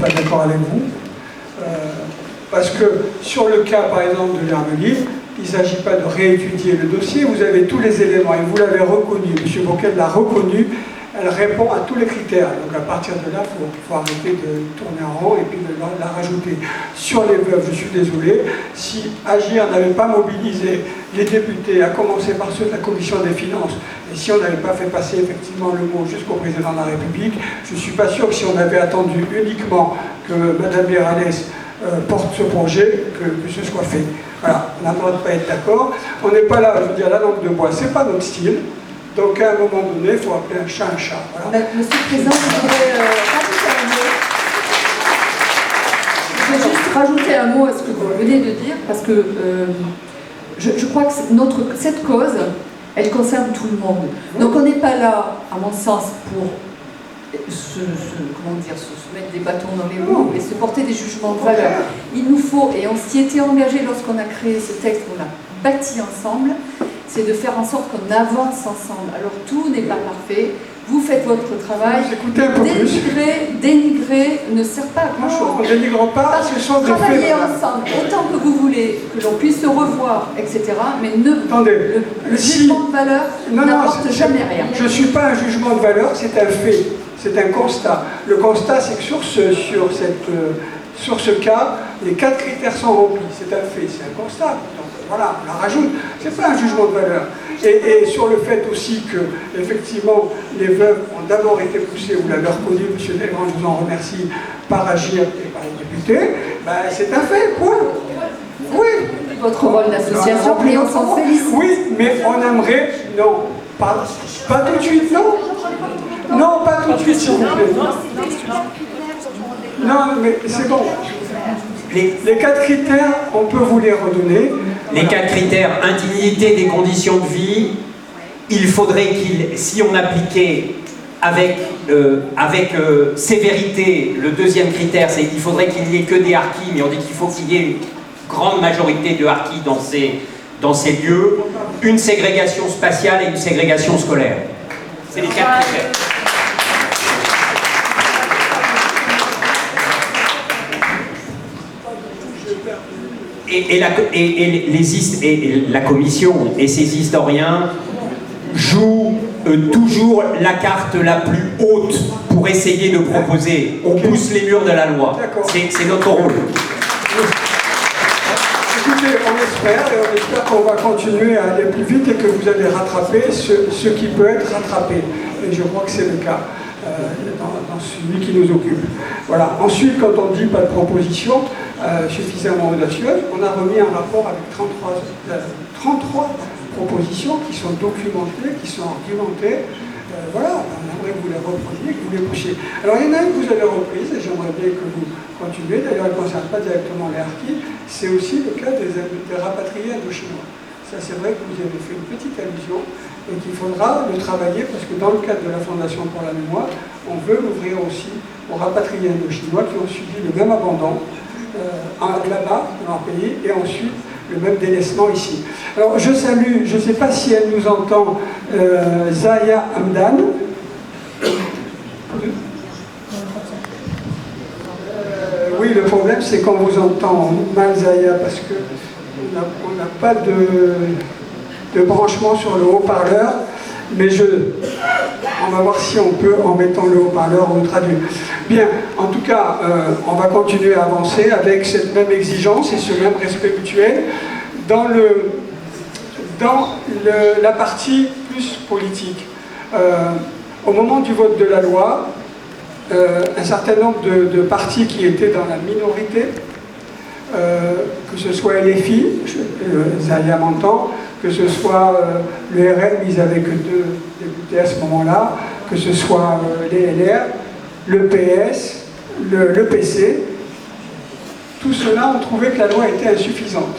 Pas d'accord avec vous. Parce que sur le cas, par exemple, de l'herbe libre, il ne s'agit pas de réétudier le dossier, vous avez tous les éléments, et vous l'avez reconnu, M. Bockel l'a reconnu, elle répond à tous les critères. Donc à partir de là, il faut arrêter de tourner en rond et puis de la rajouter. Sur les veuves, je suis désolé, si Agir n'avait pas mobilisé les députés, à commencer par ceux de la Commission des Finances, et si on n'avait pas fait passer effectivement le mot jusqu'au président de la République, je ne suis pas sûr que si on avait attendu uniquement que Mme Birales porte ce projet, que ce soit fait. Voilà, on n'a pas le droit de pas être d'accord. On n'est pas là, je veux dire, la langue de bois, c'est pas notre style. Donc à un moment donné, il faut appeler un chat un chat. Voilà. Monsieur le Président, je voudrais rajouter un mot à ce que vous venez de dire, parce que je crois que cette cause, elle concerne tout le monde. Donc on n'est pas là, à mon sens, pour se mettre des bâtons dans les roues et se porter des jugements de valeur. Il nous faut, et on s'y était engagé lorsqu'on a créé ce texte, on l'a bâti ensemble, c'est de faire en sorte qu'on avance ensemble. Alors tout n'est pas parfait, vous faites votre travail, dénigrer ne sert pas à grand chose. On ne dénigre pas, ce sont des faits. Travailler ensemble, autant que vous voulez, que l'on puisse se revoir, etc. Mais le jugement de valeur n'apporte jamais rien. Je ne suis pas un jugement de valeur, c'est un fait, c'est un constat. Le constat, c'est que sur ce cas, les 4 critères sont remplis. C'est un fait, c'est un constat. Donc voilà, on la rajoute. C'est pas un jugement de valeur. Et sur le fait aussi que, effectivement, les veuves ont d'abord été poussées, vous l'avez reconnu, M. Desgrands, je vous en remercie, par Agir et par les députés, ben, c'est un fait, point. Oui. Votre rôle d'association, et on s'en félicite. Oui, mais on aimerait, non, pas tout de suite, non. Non, pas tout de suite, s'il vous plaît. Non, mais c'est bon. Les 4 critères, on peut vous les redonner. Les 4 critères, indignité des conditions de vie, il faudrait si on appliquait avec sévérité, le deuxième critère, c'est qu'il faudrait qu'il n'y ait que des harkis, mais on dit qu'il faut qu'il y ait une grande majorité de harkis dans ces lieux, une ségrégation spatiale et une ségrégation scolaire. C'est les 4 critères. Et la commission et ses historiens jouent toujours la carte la plus haute pour essayer de proposer. On pousse les murs de la loi. C'est notre rôle. Écoutez, on espère qu'on va continuer à aller plus vite et que vous allez rattraper ce qui peut être rattrapé. Et je crois que c'est le cas dans celui qui nous occupe. Voilà. Ensuite, quand on dit pas de proposition suffisamment audacieuse, on a remis un rapport avec 33 propositions qui sont documentées, qui sont argumentées. Voilà, on aimerait que vous les repreniez, que vous les poussiez. Alors il y en a une que vous avez reprise, et j'aimerais bien que vous continuez, d'ailleurs elle ne concerne pas directement les harkis, c'est aussi le cas des rapatriés indochinois. Ça c'est vrai que vous y avez fait une petite allusion, et qu'il faudra le travailler, parce que dans le cadre de la Fondation pour la mémoire, on veut l'ouvrir aussi aux rapatriés indochinois qui ont subi le même abandon là-bas, dans leur pays, et ensuite le même délaissement ici. Alors je salue, je ne sais pas si elle nous entend, Zaya Hamdan. Oui, le problème c'est qu'on vous entend mal, Zaya, parce qu'on n'a pas de branchement sur le haut-parleur, mais on va voir si on peut, en mettant le haut-parleur, vous traduire. Bien, en tout cas, on va continuer à avancer avec cette même exigence et ce même respect mutuel dans la partie plus politique. Au moment du vote de la loi, un certain nombre de partis qui étaient dans la minorité, que ce soit LFI, Zaya m'entend, que ce soit le RN, ils n'avaient que 2 députés à ce moment-là, que ce soit les LR, le PS, le PC, tout cela ont trouvé que la loi était insuffisante.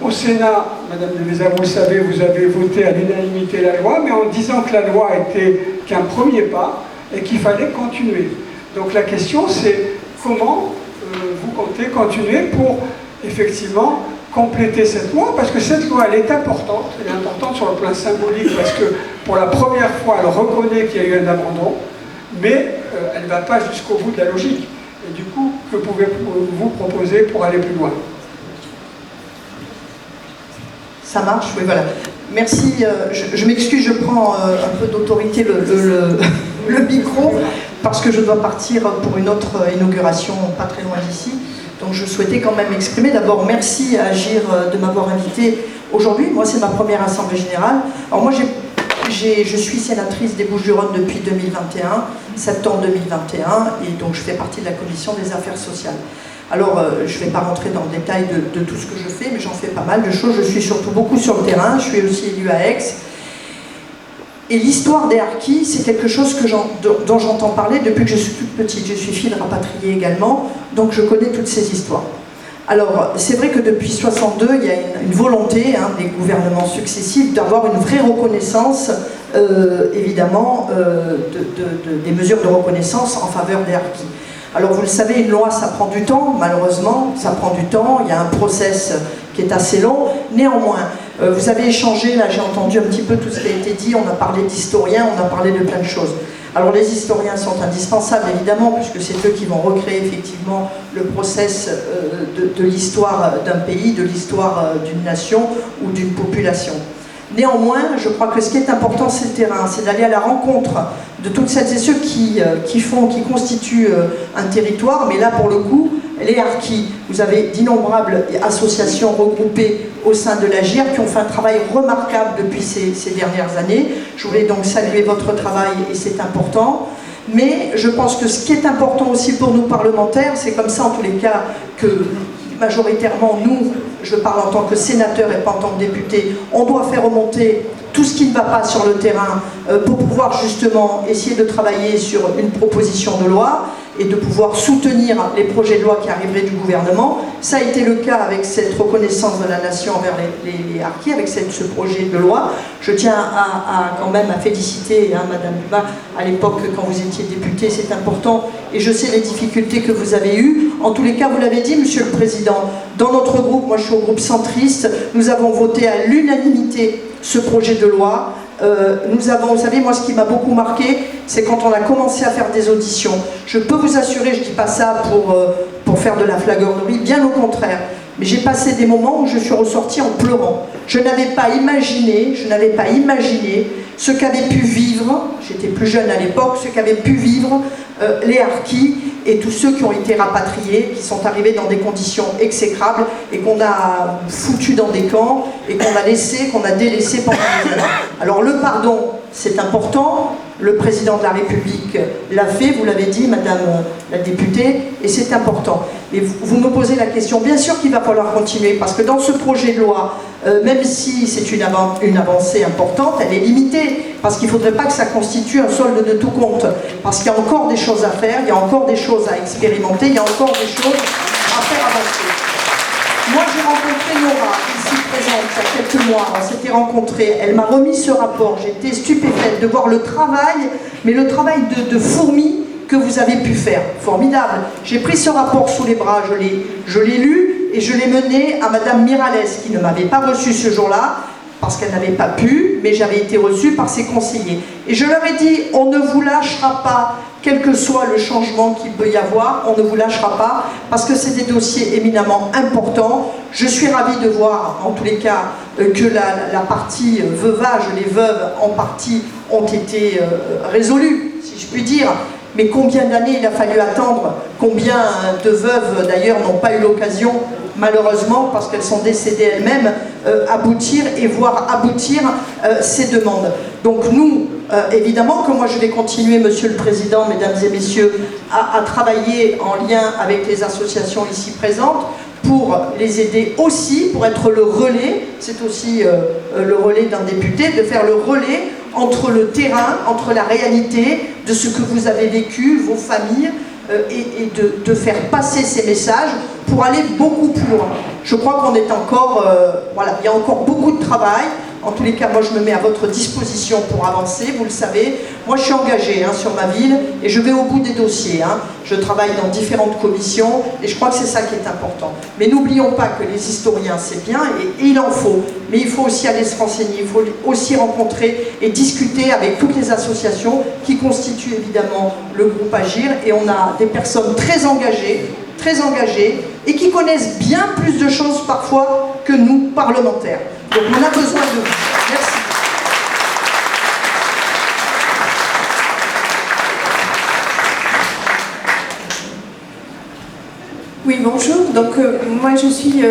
Au Sénat, Madame de Vézard, vous le savez, vous avez voté à l'unanimité la loi, mais en disant que la loi était qu'un premier pas et qu'il fallait continuer. Donc la question c'est comment vous comptez continuer pour effectivement compléter cette loi, parce que cette loi elle est importante sur le plan symbolique, parce que pour la première fois elle reconnaît qu'il y a eu un abandon, mais elle ne va pas jusqu'au bout de la logique. Et du coup, que pouvez-vous proposer pour aller plus loin? Ça marche, oui, voilà. Merci, je m'excuse, je prends un peu d'autorité le micro, parce que je dois partir pour une autre inauguration pas très loin d'ici. Donc je souhaitais quand même m'exprimer. D'abord, merci à Agir de m'avoir invité aujourd'hui. Moi, c'est ma première assemblée générale. Alors moi, je suis sénatrice des Bouches-du-Rhône depuis 2021, septembre 2021, et donc je fais partie de la commission des affaires sociales. Alors, je ne vais pas rentrer dans le détail de tout ce que je fais, mais j'en fais pas mal de choses. Je suis surtout beaucoup sur le terrain, je suis aussi élue à Aix. Et l'histoire des harkis, c'est quelque chose dont j'entends parler depuis que je suis toute petite. Je suis fille de rapatriés également, donc je connais toutes ces histoires. Alors, c'est vrai que depuis 1962, il y a une volonté des gouvernements successifs d'avoir une vraie reconnaissance, évidemment, des mesures de reconnaissance en faveur des harkis. Alors vous le savez, une loi ça prend du temps, malheureusement, ça prend du temps, il y a un process qui est assez long. Néanmoins, vous avez échangé, là j'ai entendu un petit peu tout ce qui a été dit, on a parlé d'historiens, on a parlé de plein de choses. Alors les historiens sont indispensables évidemment, puisque c'est eux qui vont recréer effectivement le process de l'histoire d'un pays, de l'histoire d'une nation ou d'une population. Néanmoins, je crois que ce qui est important, c'est le terrain, c'est d'aller à la rencontre de toutes celles et ceux qui constituent un territoire, mais là pour le coup, les harkis, vous avez d'innombrables associations regroupées au sein de l'Agir qui ont fait un travail remarquable depuis ces dernières années. Je voulais donc saluer votre travail et c'est important. Mais je pense que ce qui est important aussi pour nous parlementaires, c'est comme ça en tous les cas que majoritairement nous, je parle en tant que sénateur et pas en tant que député, on doit faire remonter tout ce qui ne va pas sur le terrain pour pouvoir justement essayer de travailler sur une proposition de loi et de pouvoir soutenir les projets de loi qui arriveraient du gouvernement. Ça a été le cas avec cette reconnaissance de la nation envers les harkis, avec ce projet de loi. Je tiens quand même à féliciter Madame Dumas à l'époque quand vous étiez députée, c'est important, et je sais les difficultés que vous avez eues. En tous les cas, vous l'avez dit, Monsieur le Président, dans notre groupe, moi je suis au groupe centriste, nous avons voté à l'unanimité ce projet de loi. Nous avons, vous savez, moi ce qui m'a beaucoup marqué, c'est quand on a commencé à faire des auditions. Je peux vous assurer, je ne dis pas ça pour faire de la flagornerie, bien au contraire, mais j'ai passé des moments où je suis ressortie en pleurant. Je n'avais pas imaginé ce qu'avaient pu vivre, j'étais plus jeune à l'époque, ce qu'avaient pu vivre les harkis et tous ceux qui ont été rapatriés, qui sont arrivés dans des conditions exécrables et qu'on a foutus dans des camps et qu'on a délaissés pendant des années. Alors le pardon, c'est important, le président de la République l'a fait, vous l'avez dit, Madame la députée, et c'est important. Et vous me posez la question, bien sûr qu'il va falloir continuer, parce que dans ce projet de loi, même si c'est une avancée importante, elle est limitée, parce qu'il ne faudrait pas que ça constitue un solde de tout compte, parce qu'il y a encore des choses à faire, il y a encore des choses à expérimenter, il y a encore des choses à faire avancer. Moi, j'ai rencontré Nora, ici présente, il y a quelques mois, on s'était rencontrés, elle m'a remis ce rapport, j'étais stupéfaite de voir le travail, mais le travail de fourmi que vous avez pu faire, formidable. J'ai pris ce rapport sous les bras, je l'ai lu, et je l'ai mené à Madame Miralles, qui ne m'avait pas reçu ce jour-là, parce qu'elle n'avait pas pu, mais j'avais été reçue par ses conseillers. Et je leur ai dit, on ne vous lâchera pas, quel que soit le changement qu'il peut y avoir, on ne vous lâchera pas, parce que c'est des dossiers éminemment importants. Je suis ravie de voir, en tous les cas, que la partie veuvage, les veuves en partie, ont été résolues, si je puis dire. Mais combien d'années il a fallu attendre? Combien de veuves, d'ailleurs, n'ont pas eu l'occasion, malheureusement, parce qu'elles sont décédées elles-mêmes, aboutir et voir aboutir ces demandes. Donc nous, évidemment que moi je vais continuer, Monsieur le Président, Mesdames et Messieurs, à travailler en lien avec les associations ici présentes, pour les aider aussi, pour être le relais, c'est aussi le relais d'un député, de faire le relais entre le terrain, entre la réalité de ce que vous avez vécu, vos familles, et de faire passer ces messages pour aller beaucoup plus loin. Je crois qu'on est encore, voilà, il y a encore beaucoup de travail. En tous les cas, moi je me mets à votre disposition pour avancer, vous le savez. Moi je suis engagée sur ma ville et je vais au bout des dossiers. Je travaille dans différentes commissions et je crois que c'est ça qui est important. Mais n'oublions pas que les historiens c'est bien et il en faut. Mais il faut aussi aller se renseigner, il faut aussi rencontrer et discuter avec toutes les associations qui constituent évidemment le groupe Agir. Et on a des personnes très engagées et qui connaissent bien plus de choses parfois que nous, parlementaires. Donc on a besoin de vous. Merci. Oui, bonjour. Donc, moi, je suis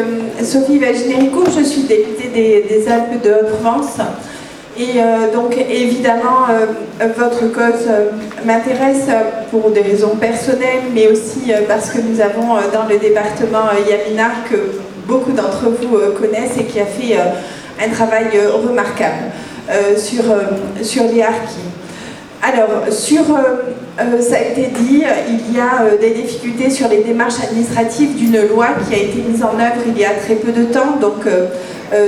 Sophie Vaginerico, je suis députée des Alpes de Haute-Provence. Et donc, évidemment, votre cause m'intéresse pour des raisons personnelles, mais aussi parce que nous avons dans le département Yamina, que beaucoup d'entre vous connaissent et qui a fait un travail remarquable sur les harkis. Alors, ça a été dit, il y a des difficultés sur les démarches administratives d'une loi qui a été mise en œuvre il y a très peu de temps, donc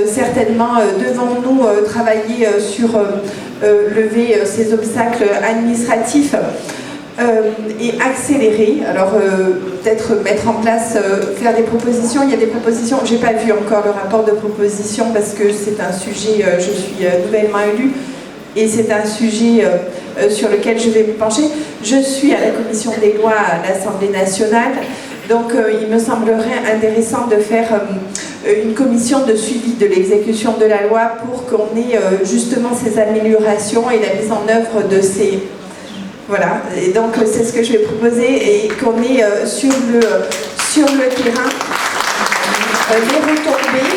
certainement devons-nous travailler sur lever ces obstacles administratifs et accélérer, alors peut-être mettre en place, faire des propositions. Il y a des propositions, je n'ai pas vu encore le rapport de proposition parce que c'est un sujet, je suis nouvellement élue, et c'est un sujet sur lequel je vais me pencher. Je suis à la commission des lois à l'Assemblée nationale, donc il me semblerait intéressant de faire une commission de suivi de l'exécution de la loi pour qu'on ait justement ces améliorations et la mise en œuvre de ces... Voilà, et donc c'est ce que je vais proposer et qu'on ait sur le terrain les retombées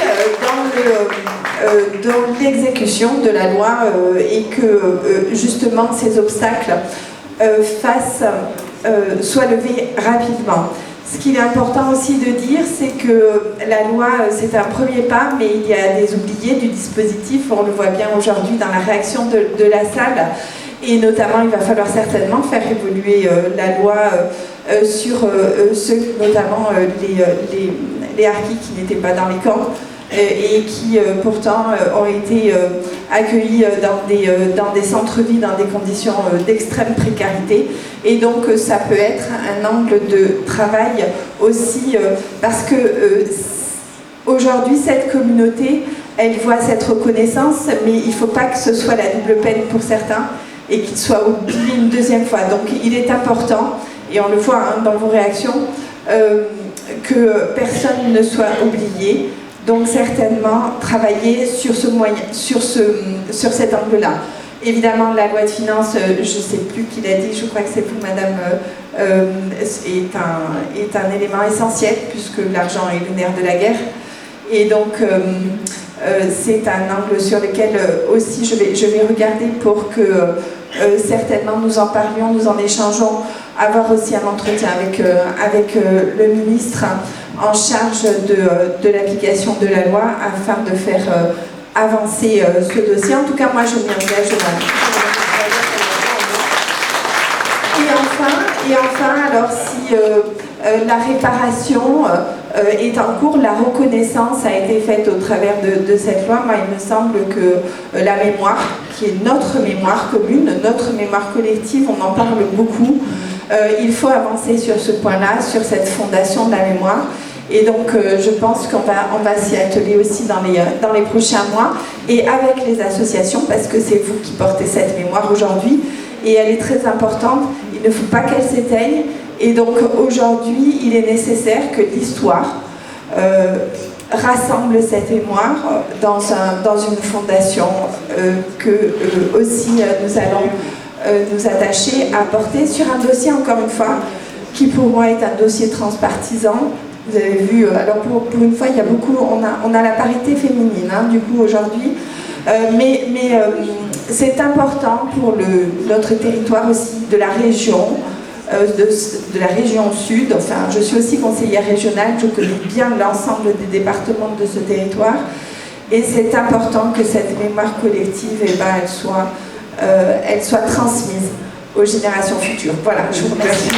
dans l'exécution de la loi et que justement ces obstacles soient levés rapidement. Ce qu'il est important aussi de dire, c'est que la loi, c'est un premier pas, mais il y a des oubliés du dispositif, on le voit bien aujourd'hui dans la réaction de la salle, et notamment il va falloir certainement faire évoluer la loi sur ceux, notamment les harkis qui n'étaient pas dans les camps, et qui pourtant ont été accueillis dans des centres-villes dans des conditions d'extrême précarité. Et donc ça peut être un angle de travail aussi, parce que aujourd'hui cette communauté, elle voit cette reconnaissance, mais il ne faut pas que ce soit la double peine pour certains et qu'ils soient oubliés une deuxième fois. Donc il est important, et on le voit dans vos réactions, que personne ne soit oublié. Donc certainement travailler sur cet angle-là. Évidemment, la loi de finances, je ne sais plus qui l'a dit, je crois que c'est vous, madame, est un élément essentiel, puisque l'argent est le nerf de la guerre. Et donc, c'est un angle sur lequel aussi je vais regarder pour que certainement nous en parlions, nous en échangeons, avoir aussi un entretien avec le ministre en charge de l'application de la loi afin de faire avancer ce dossier. En tout cas, moi, je m'y engage. Et enfin, alors si la réparation est en cours, la reconnaissance a été faite au travers de cette loi. Moi, il me semble que la mémoire, qui est notre mémoire commune, notre mémoire collective, on en parle beaucoup. Il faut avancer sur ce point-là, sur cette fondation de la mémoire. Et donc, je pense qu'on va s'y atteler aussi dans les prochains mois, et avec les associations, parce que c'est vous qui portez cette mémoire aujourd'hui, et elle est très importante. Il ne faut pas qu'elle s'éteigne. Et donc, aujourd'hui, il est nécessaire que l'histoire rassemble cette mémoire dans une fondation que aussi nous allons nous attacher à porter sur un dossier, encore une fois, qui pour moi est un dossier transpartisan. Vous avez vu, alors pour une fois, il y a beaucoup, on a la parité féminine, du coup, aujourd'hui, mais c'est important pour notre territoire aussi, de la région, de la région sud. Enfin, je suis aussi conseillère régionale, je connais bien l'ensemble des départements de ce territoire, et c'est important que cette mémoire collective, elle soit transmise aux générations futures. Voilà, je vous remercie.